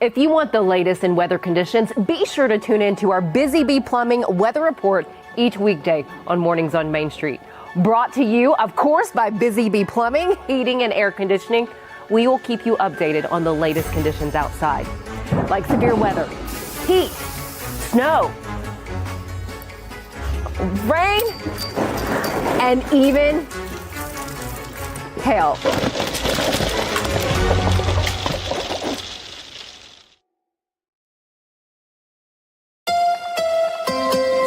If you want the latest in weather conditions, be sure to tune in to our Busy Bee Plumbing Weather Report each weekday on Mornings on Main Street. Brought to you, of course, by Busy Bee Plumbing, Heating and Air Conditioning. We will keep you updated on the latest conditions outside, like severe weather, heat, snow, rain, and even hail.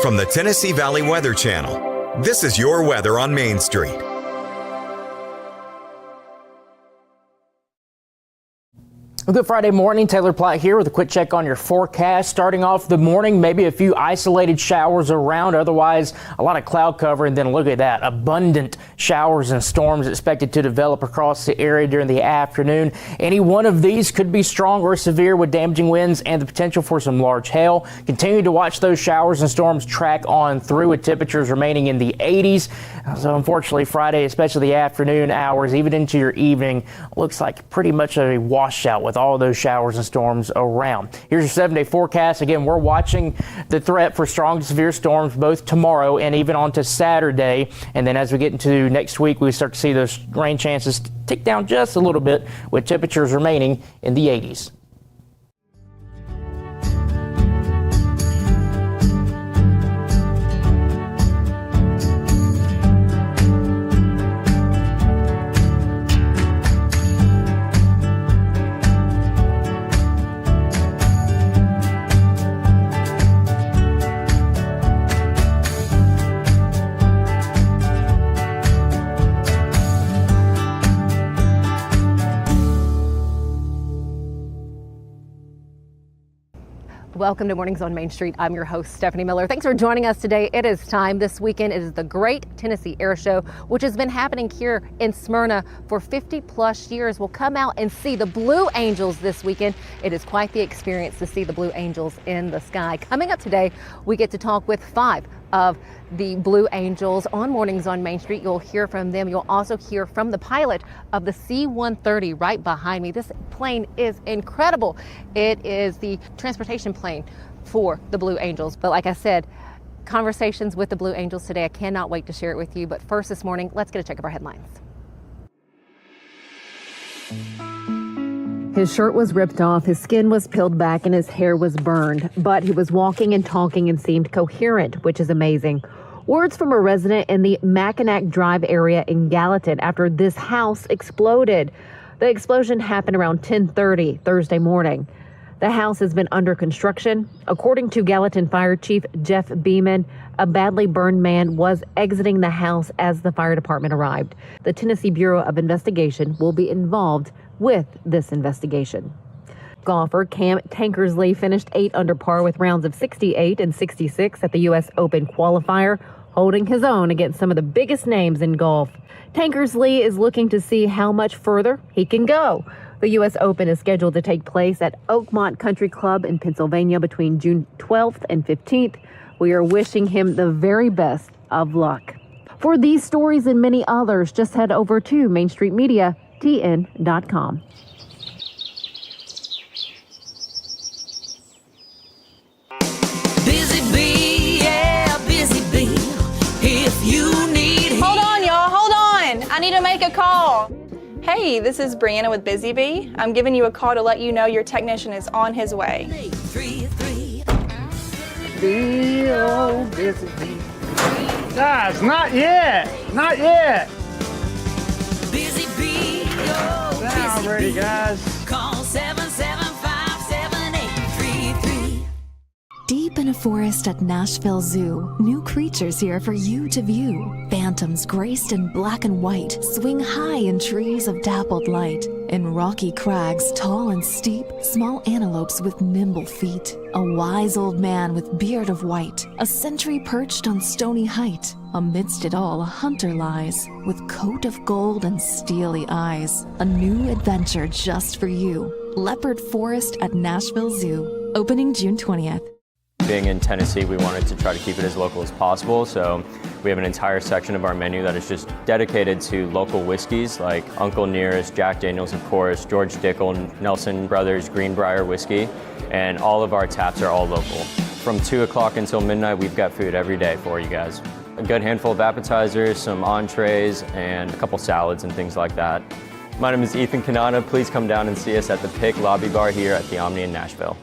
From the Tennessee Valley Weather Channel, this is your weather on Main Street. Good Friday morning, Taylor Platt here with a quick check on your forecast. Starting off the morning, maybe a few isolated showers around, otherwise a lot of cloud cover, and then look at that, abundant showers and storms expected to develop across the area during the afternoon. Any one of these could be strong or severe with damaging winds and the potential for some large hail. Continue to watch those showers and storms track on through with temperatures remaining in the 80s. So unfortunately Friday, especially the afternoon hours, even into your evening, looks like pretty much a washout with all those showers and storms around. Here's your 7-day forecast. Again, we're watching the threat for strong to severe storms both tomorrow and even on to Saturday. And then as we get into next week, we start to see those rain chances tick down just a little bit with temperatures remaining in the 80s. Welcome to Mornings on Main Street. I'm your host, Stefanie Miller. Thanks for joining us today. It is time this weekend. It is the Great Tennessee Air Show, which has been happening here in Smyrna for 50 plus years. We'll come out and see the Blue Angels this weekend. It is quite the experience to see the Blue Angels in the sky. Coming up today, we get to talk with 5 of the Blue Angels on Mornings on Main Street. You'll hear from them. You'll also hear from the pilot of the C-130 right behind me. This plane is incredible. It is the transportation plane for the Blue Angels. But like I said, conversations with the Blue Angels today. I cannot wait to share it with you. But first this morning, let's get a check of our headlines. His shirt was ripped off, his skin was peeled back, and his hair was burned. But he was walking and talking and seemed coherent, which is amazing. Words from a resident in the Mackinac Drive area in Gallatin after this house exploded. The explosion happened around 10:30 Thursday morning. The house has been under construction. According to Gallatin Fire Chief Jeff Beeman, a badly burned man was exiting the house as the fire department arrived. The Tennessee Bureau of Investigation will be involved with this investigation. Golfer Cam Tankersley finished 8 under par with rounds of 68 and 66 at the U.S. Open qualifier, holding his own against some of the biggest names in golf. Tankersley is looking to see how much further he can go. The U.S. Open is scheduled to take place at Oakmont Country Club in Pennsylvania between June 12th and 15th. We are wishing him the very best of luck. For these stories and many others, just head over to mainstreetmediatn.com. Busy bee, yeah, busy bee. If you need... Hold on, y'all, hold on. I need to make a call. Hey, this is Brianna with Busy Bee. I'm giving you a call to let you know your technician is on his way. 833. Busy bee. Guys, not yet. Not yet. Busy bee, oh, Sound busy ready, bee. guys. Call 775-7833. Deep in a forest at Nashville Zoo, new creatures here for you to view. Phantoms graced in black and white swing high in trees of dappled light. In rocky crags, tall and steep, small antelopes with nimble feet. A wise old man with beard of white, a sentry perched on stony height. Amidst it all, a hunter lies, with coat of gold and steely eyes. A new adventure just for you. Leopard Forest at Nashville Zoo, opening June 20th. Being in Tennessee, we wanted to try to keep it as local as possible, so we have an entire section of our menu that is just dedicated to local whiskeys like Uncle Nearest, Jack Daniels, of course, George Dickel, Nelson Brothers, Greenbrier whiskey, and all of our taps are all local. From 2 o'clock until midnight, we've got food every day for you guys. A good handful of appetizers, some entrees, and a couple salads and things like that. My name is Ethan Kanana. Please come down and see us at the Pick Lobby Bar here at the Omni in Nashville.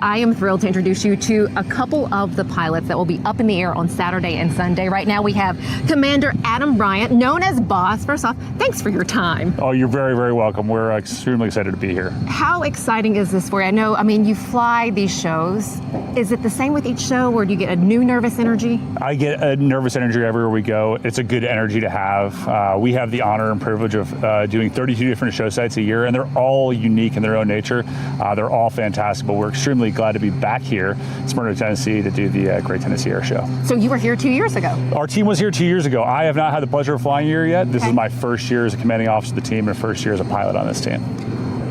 I am thrilled to introduce you to a couple of the pilots that will be up in the air on Saturday and Sunday. Right now we have Commander Adam Bryan, known as Boss. First off, thanks for your time. Oh, you're very, very welcome. We're extremely excited to be here. How exciting is this for you? I mean, you fly these shows. Is it the same with each show, or do you get a new nervous energy? I get a nervous energy everywhere we go. It's a good energy to have. We have the honor and privilege of doing 32 different show sites a year, and they're all unique in their own nature. They're all fantastic, but we're extremely glad to be back here in Smyrna, Tennessee to do the Great Tennessee Air Show. So you were here 2 years ago? Our team was here 2 years ago. I have not had the pleasure of flying here yet. This is my first year as a commanding officer of the team and first year as a pilot on this team.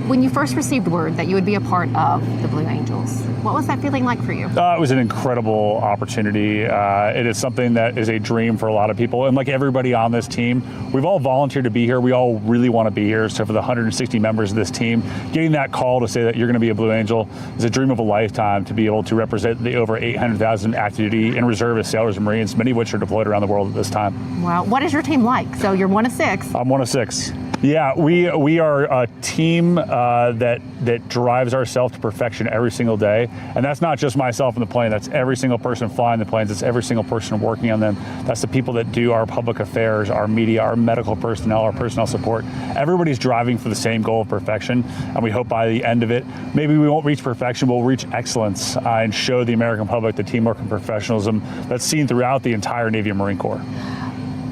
When you first received word that you would be a part of the Blue Angels, what was that feeling like for you? It was an incredible opportunity. It is something that is a dream for a lot of people. And like everybody on this team, we've all volunteered to be here. We all really want to be here. So for the 160 members of this team, getting that call to say that you're going to be a Blue Angel is a dream of a lifetime, to be able to represent the over 800,000 active duty and reservist sailors and Marines, many of which are deployed around the world at this time. Wow. What is your team like? So you're one of six. I'm one of six. Yeah, we are a team that drives ourselves to perfection every single day. And that's not just myself in the plane. That's every single person flying the planes. It's every single person working on them. That's the people that do our public affairs, our media, our medical personnel, our personnel support. Everybody's driving for the same goal of perfection. And we hope by the end of it, maybe we won't reach perfection, we'll reach excellence and show the American public the teamwork and professionalism that's seen throughout the entire Navy and Marine Corps.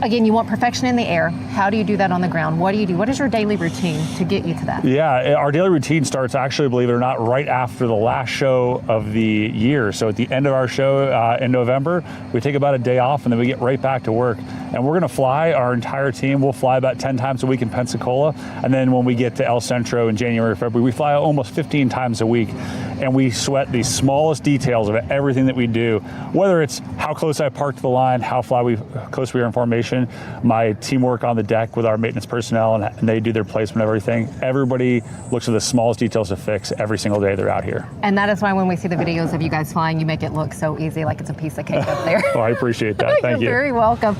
Again, you want perfection in the air. How do you do that on the ground? What do you do? What is your daily routine to get you to that? Yeah, our daily routine starts, actually, believe it or not, right after the last show of the year. So at the end of our show in November, we take about a day off and then we get right back to work. And we're going to fly, our entire team will fly about 10 times a week in Pensacola. And then when we get to El Centro in January, February, we fly almost 15 times a week. And we sweat the smallest details of everything that we do, whether it's how close I park to the line, how close we are in formation, my teamwork on the deck with our maintenance personnel, and they do their placement of everything. Everybody looks at the smallest details to fix every single day they're out here. And that is why when we see the videos of you guys flying, you make it look so easy, like it's a piece of cake up there. Well, I appreciate that. Thank you. You're very welcome.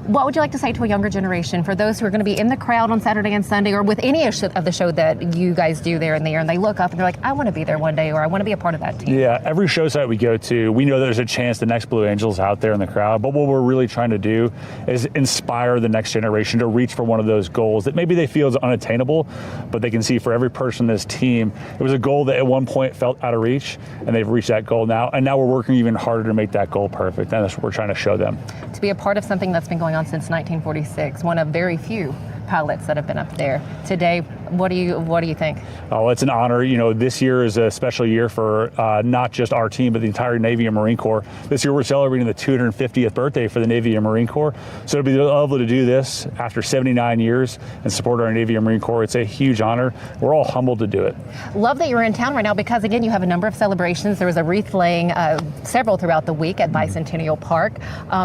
What would you like to say to a younger generation, for those who are going to be in the crowd on Saturday and Sunday, or with any of the show that you guys do there in the air, and they look up and they're like, I want to be there one day, or I want to be a part of that team? Yeah, every show site we go to, we know there's a chance the next Blue Angel's out there in the crowd, but what we're really trying to do is inspire the next generation to reach for one of those goals that maybe they feel is unattainable, but they can see for every person in this team, it was a goal that at one point felt out of reach, and they've reached that goal now, and now we're working even harder to make that goal perfect, and that's what we're trying to show them. To be a part of something that's been going on since 1946, one of very few pilots that have been up there. Today, what do you think? Oh, it's an honor. You know, this year is a special year for not just our team, but the entire Navy and Marine Corps. This year we're celebrating the 250th birthday for the Navy and Marine Corps. So to be able to do this after 79 years and support our Navy and Marine Corps, it's a huge honor. We're all humbled to do it. Love that you're in town right now, because again, you have a number of celebrations. There was a wreath laying, several throughout the week at Bicentennial Park.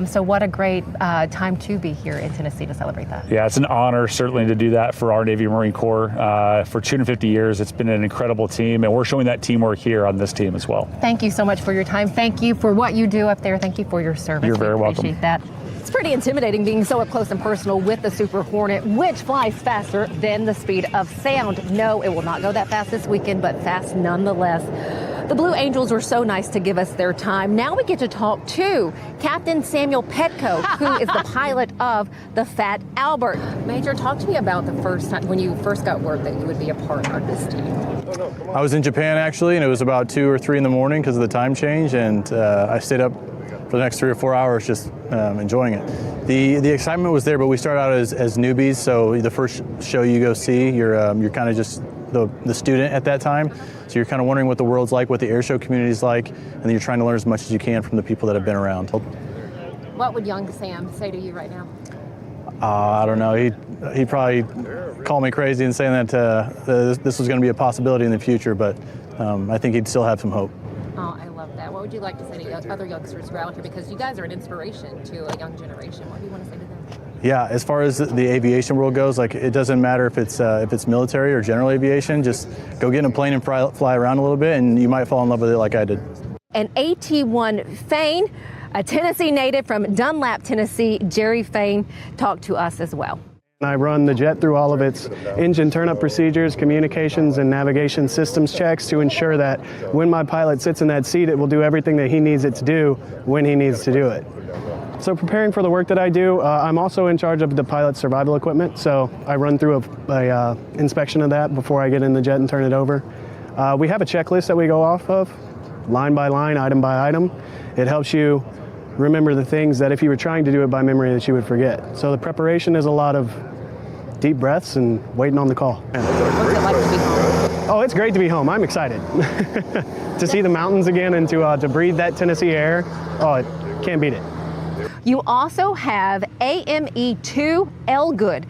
So what a great time to be here in Tennessee to celebrate that. Yeah, it's an honor certainly to do that for our Navy and Marine Corps. For 250 years, it's been an incredible team, and we're showing that teamwork here on this team as well. Thank you so much for your time. Thank you for what you do up there. Thank you for your service. You're very welcome. Appreciate that. It's pretty intimidating being so up close and personal with the Super Hornet, which flies faster than the speed of sound. No, it will not go that fast this weekend, but fast nonetheless. The Blue Angels were so nice to give us their time. Now we get to talk to Captain Samuel Petco, who is the pilot of the Fat Albert. Major, talk to me about the first time when you first got word that you would be a part of this team. I was in Japan actually, and it was about 2 or 3 in the morning because of the time change, and I stayed up for the next 3 or 4 hours just enjoying it. The excitement was there, but we started out as newbies, so the first show you go see, you're kind of just the student at that time. So you're kind of wondering what the world's like, what the airshow community is like, and then you're trying to learn as much as you can from the people that have been around. What would young Sam say to you right now? I don't know. He probably called me crazy in saying that this was going to be a possibility in the future, but I think he'd still have some hope. Oh, I love that. What would you like to say to other youngsters who are out here? Because you guys are an inspiration to a young generation. What do you want to say to them? Yeah, as far as the aviation world goes, like it doesn't matter if it's military or general aviation. Just go get in a plane and fly around a little bit, and you might fall in love with it like I did. And AT1 Fain, a Tennessee native from Dunlap, Tennessee, Jerry Fain, talked to us as well. I run the jet through all of its engine turn-up procedures, communications, and navigation systems checks to ensure that when my pilot sits in that seat, it will do everything that he needs it to do when he needs to do it. So preparing for the work that I do, I'm also in charge of the pilot's survival equipment, so I run through a inspection of that before I get in the jet and turn it over. We have a checklist that we go off of, line by line, item by item. It helps you remember the things that if you were trying to do it by memory that you would forget. So the preparation is a lot of deep breaths and waiting on the call. What's it like to be home? Oh, it's great to be home. I'm excited to see the mountains again and to breathe that Tennessee air. Oh, it can't beat it. You also have AME2 Elgood.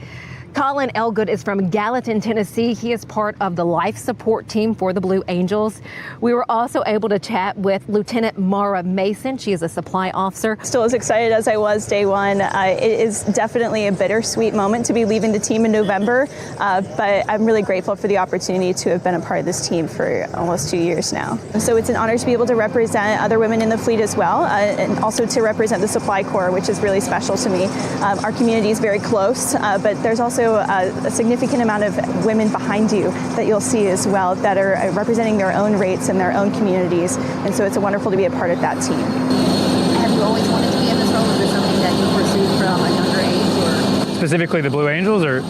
Colin Elgood is from Gallatin, Tennessee. He is part of the life support team for the Blue Angels. We were also able to chat with Lieutenant Mara Mason. She is a supply officer. Still as excited as I was day one. It is definitely a bittersweet moment to be leaving the team in November, but I'm really grateful for the opportunity to have been a part of this team for almost 2 years now. So it's an honor to be able to represent other women in the fleet as well, and also to represent the Supply Corps, which is really special to me. Our community is very close, but there's also a significant amount of women behind you that you'll see as well that are representing their own rates and their own communities, and so it's wonderful to be a part of that team. Have you always wanted to be in this role? Is this something that you pursued from a younger age? Or? Specifically the Blue Angels, or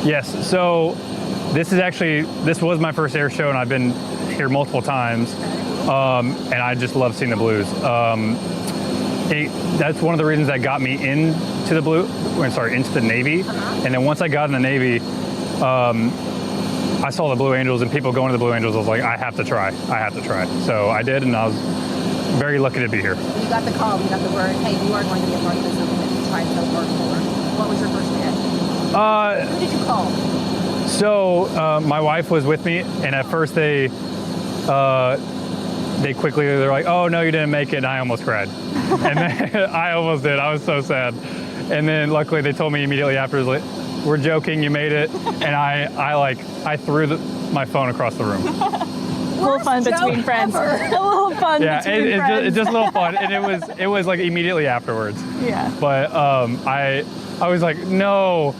yes. So this was my first air show, and I've been here multiple times, and I just love seeing the Blues. That's one of the reasons that got me into the Navy. And then once I got in the Navy, I saw the Blue Angels and people going to the Blue Angels. I was like, I have to try. So I did, and I was very lucky to be here. When you got the call, you got the word, hey, you are going to be a part of this, something that you tried so hard for. What was your first reaction? Who did you call? So my wife was with me, and at first they're like, oh no, you didn't make it, and I almost cried. And then I almost did. I was so sad. And then luckily they told me immediately after, like, we're joking, you made it. And I threw my phone across the room. A little fun between friends. A little fun between friends. It's just a little fun. And it was like immediately afterwards. Yeah. But I was like, no.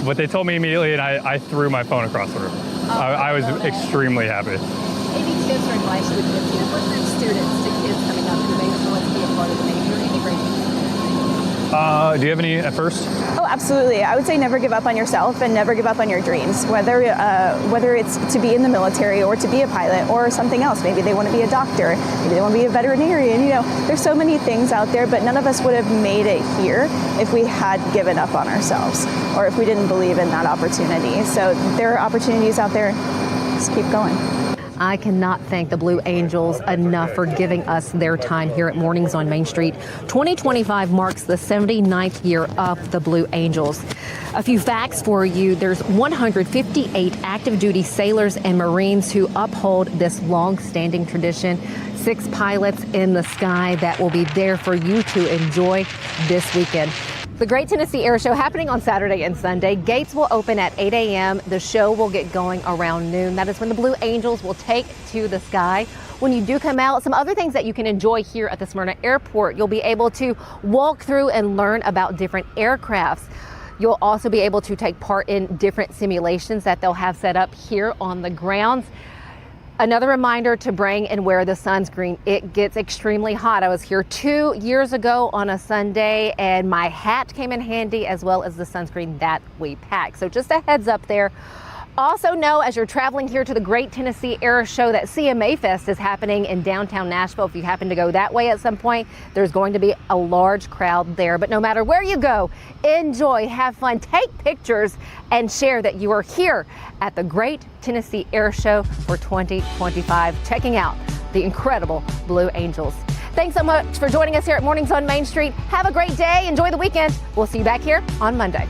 But they told me immediately, and I threw my phone across the room. I was extremely happy. Any tips or advice you would give to different students, to kids coming up who may want to be a part of the Navy or any great things? Do you have any at first? Oh, absolutely. I would say never give up on yourself and never give up on your dreams, whether it's to be in the military or to be a pilot or something else. Maybe they want to be a doctor. Maybe they want to be a veterinarian. There's so many things out there, but none of us would have made it here if we had given up on ourselves or if we didn't believe in that opportunity. So there are opportunities out there. Just keep going. I cannot thank the Blue Angels enough for giving us their time here at Mornings on Main Street. 2025 marks the 79th year of the Blue Angels. A few facts for you. There's 158 active duty sailors and Marines who uphold this long-standing tradition. 6 pilots in the sky that will be there for you to enjoy this weekend. The Great Tennessee Air Show happening on Saturday and Sunday. Gates will open at 8 a.m. The show will get going around noon. That is when the Blue Angels will take to the sky. When you do come out, some other things that you can enjoy here at the Smyrna Airport. You'll be able to walk through and learn about different aircrafts. You'll also be able to take part in different simulations that they'll have set up here on the grounds. Another reminder to bring and wear the sunscreen. It gets extremely hot. I was here 2 years ago on a Sunday and my hat came in handy as well as the sunscreen that we packed. So just a heads up there. Also know as you're traveling here to the Great Tennessee Air Show that CMA Fest is happening in downtown Nashville. If you happen to go that way at some point, there's going to be a large crowd there. But no matter where you go, enjoy, have fun, take pictures, and share that you are here at the Great Tennessee Air Show for 2025, checking out the incredible Blue Angels. Thanks so much for joining us here at Mornings on Main Street. Have a great day. Enjoy the weekend. We'll see you back here on Monday.